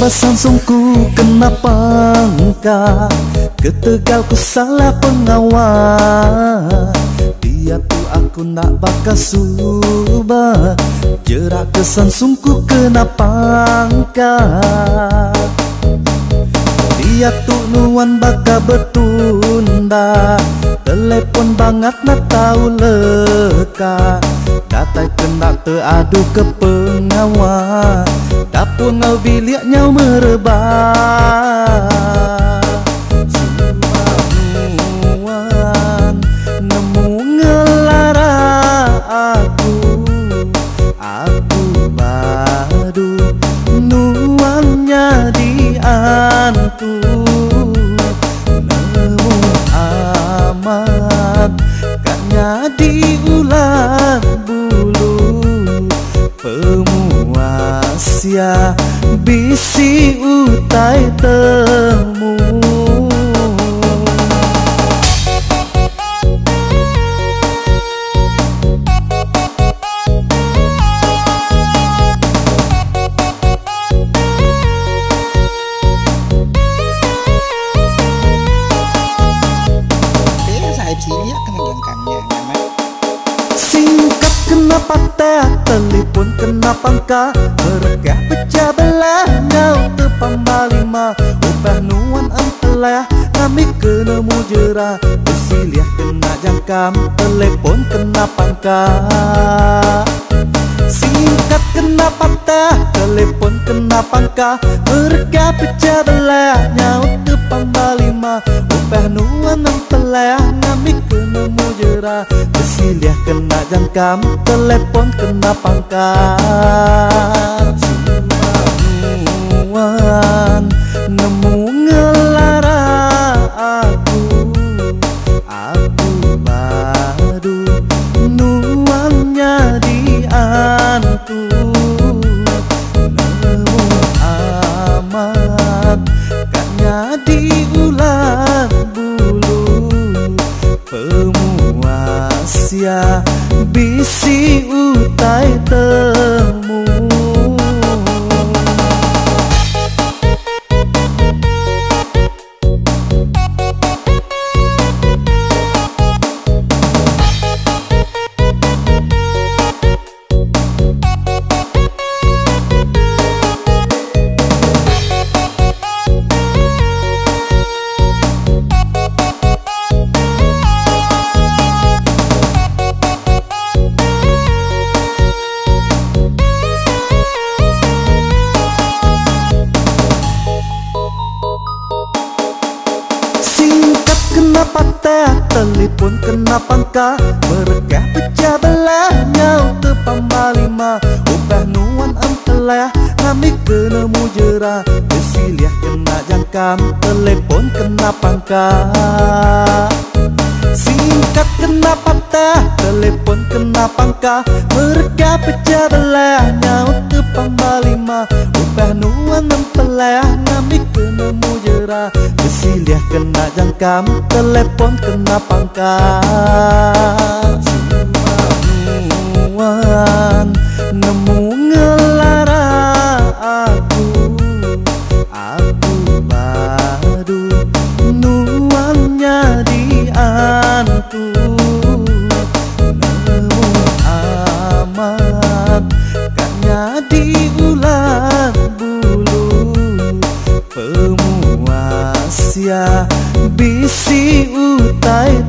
Basansungku kenapa engkau ketegal ku salah pengawal. Dia tuh aku nak bakal subah jerak kesansungku kenapa engkau. Dia tuh nuan bakal bertunda telepon banget nak tahu leka. Datai kena teradu ke pengawal dapur ngau biliknya merebah. Nuan nemu ngelara aku badu nuannya diantu. Nemu amat katnya diulang pemuasia bisi utai temu. Singkat kenapa teh telepon kenapa engkau meregah pecah belah nyau tepambal lima upah nuan empelah kami kena mujera bersilih kena jangkam telepon kenapa engkau. Singkat kenapa teh telepon kenapa engkau meregah pecah belah nyau tepambal lima upah nuan empelah kami kena mujera bersilih kena jangkam telepon kena pangkat. Nuan nemu ngelara aku badu nuannya diantu. Nemu amat katnya diulang bulu pemuasia bisi utai temu. Kenapa teh telepon kenapa engkau meregah pecah belah nyau tepambal lima upah nuan empelah kami kena mujera bersilih kena jangkam telepon kenapa engkau. Singkat kenapa teh telepon kenapa engkau meregah pecah belah nyau tepambal lima upah nuan empelah kami kena mujera bersilih kena jangkam telepon kena pangkat. Nuan nemu ngelara aku badu nuannya diantu. Nemu amat katnya diulang bulu pemuasia bisi utai